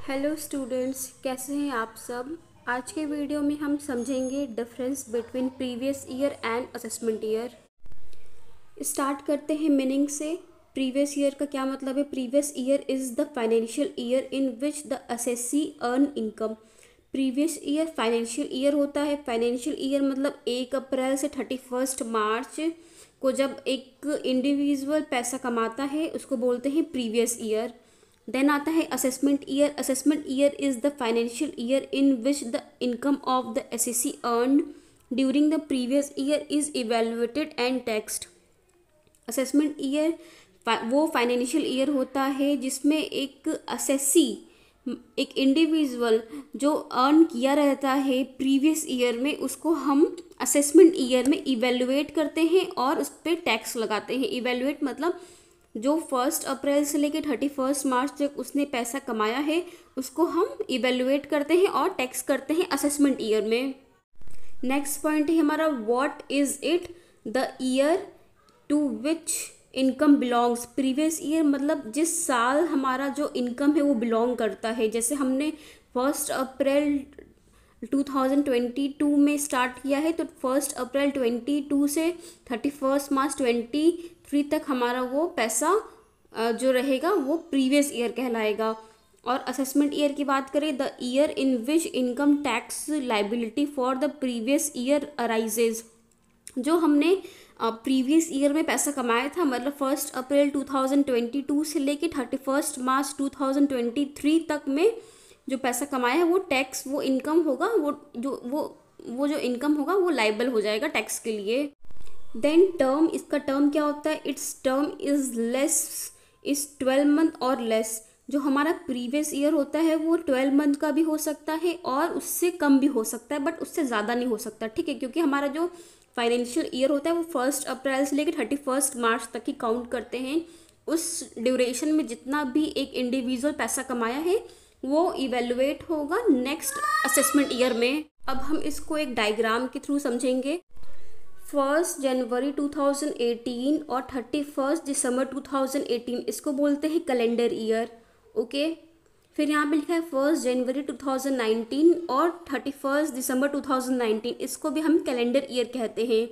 Hello students, कैसे हैं आप सब। आज के वीडियो में हम समझेंगे difference between previous year and assessment year. Start करते हैं मीनिंग से। प्रीवियस ईयर का क्या मतलब है। Previous year is the financial year in which the assessee earn income. Previous year financial year होता है। फाइनेंशियल ईयर मतलब 1 अप्रैल से 31 मार्च को जब एक इंडिविजुअल पैसा कमाता है उसको बोलते हैं प्रीवियस ईयर। देन आता है assessment year. Assessment year is the financial year in which the income of the assessee earn during the previous year is evaluated and taxed. Assessment year वो फाइनेंशियल ईयर होता है जिसमें एक assessee, एक individual जो earn किया रहता है प्रीवियस ईयर में, उसको हम असेसमेंट ईयर में इवेल्युएट करते हैं और उस पर टैक्स लगाते हैं। इवेल्युएट मतलब जो 1 अप्रैल से लेकर 31 मार्च तक उसने पैसा कमाया है उसको हम इवेल्युएट करते हैं और टैक्स करते हैं असेसमेंट ईयर में। नेक्स्ट पॉइंट है हमारा what is it, the year to which income belongs. Previous year मतलब जिस साल हमारा जो इनकम है वो बिलोंग करता है। जैसे हमने 1 अप्रैल 2022 में स्टार्ट किया है तो 1 अप्रैल 22 से 31 मार्च 23 तक हमारा वो पैसा जो रहेगा वो प्रीवियस ईयर कहलाएगा। और असेसमेंट ईयर की बात करें, the year in which income tax liability for the previous year arises. जो हमने प्रीवियस ईयर में पैसा कमाया था, मतलब 1 अप्रैल 2022 से लेके 31 मार्च 2023 तक में जो पैसा कमाया है वो टैक्स, वो इनकम होगा, वो जो इनकम होगा वो लाइबल हो जाएगा टैक्स के लिए। देन टर्म, इसका टर्म क्या होता है। It's term is less is 12 month और लेस। जो हमारा प्रीवियस ईयर होता है वो 12 मंथ का भी हो सकता है और उससे कम भी हो सकता है, बट उससे ज़्यादा नहीं हो सकता, ठीक है। क्योंकि हमारा जो फाइनेंशियल ईयर होता है वो 1 अप्रैल से लेकर 31 मार्च तक ही काउंट करते हैं। उस ड्यूरेशन में जितना भी एक इंडिविजुअल पैसा कमाया है वो इवेल्युएट होगा नेक्स्ट असेसमेंट ईयर में। अब हम इसको एक डायग्राम के थ्रू समझेंगे। 1 जनवरी 2018 और 31 दिसंबर 2018 इसको बोलते हैं कैलेंडर ईयर, ओके। फिर यहाँ पे लिखा है 1 जनवरी 2019 और 31 दिसंबर 2019, इसको भी हम कैलेंडर ईयर कहते हैं।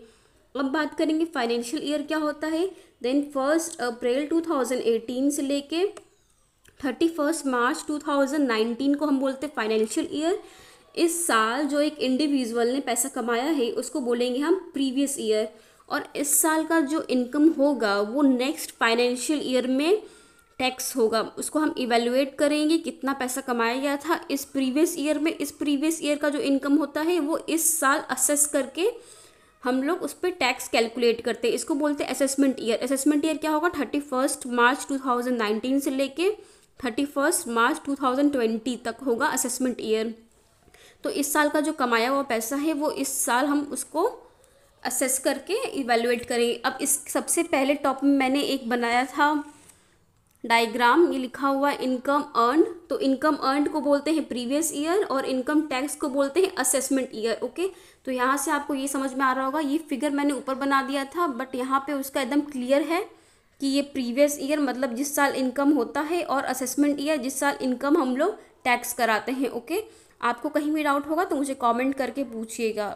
अब बात करेंगे फाइनेंशियल ईयर क्या होता है। देन 1 अप्रैल 2018 से लेके 31 मार्च 2019 को हम बोलते हैं फाइनेंशियल ईयर। इस साल जो एक इंडिविजुअल ने पैसा कमाया है उसको बोलेंगे हम प्रीवियस ईयर। और इस साल का जो इनकम होगा वो नेक्स्ट फाइनेंशियल ईयर में टैक्स होगा, उसको हम इवेल्युएट करेंगे कितना पैसा कमाया गया था इस प्रीवियस ईयर में। इस प्रीवियस ईयर का जो इनकम होता है वो इस साल असेस करके हम लोग उस पर टैक्स कैलकुलेट करते हैं, इसको बोलते हैं असेसमेंट ईयर। असेसमेंट ईयर क्या होगा, 31 मार्च 2019 से लेके 31 मार्च 2020 तक होगा असेसमेंट ईयर। तो इस साल का जो कमाया हुआ पैसा है वो इस साल हम उसको असेस करके इवेल्युएट करेंगे। अब इस सबसे पहले टॉप में मैंने एक बनाया था डायग्राम, ये लिखा हुआ है इनकम अर्न। तो इनकम अर्न को बोलते हैं प्रीवियस ईयर और इनकम टैक्स को बोलते हैं असेसमेंट ईयर, ओके। तो यहाँ से आपको ये समझ में आ रहा होगा, ये फिगर मैंने ऊपर बना दिया था बट यहाँ पे उसका एकदम क्लियर है कि ये प्रीवियस ईयर मतलब जिस साल इनकम होता है और असेसमेंट ईयर जिस साल इनकम हम लोग टैक्स कराते हैं, ओके। आपको कहीं भी डाउट होगा तो मुझे कमेंट करके पूछिएगा।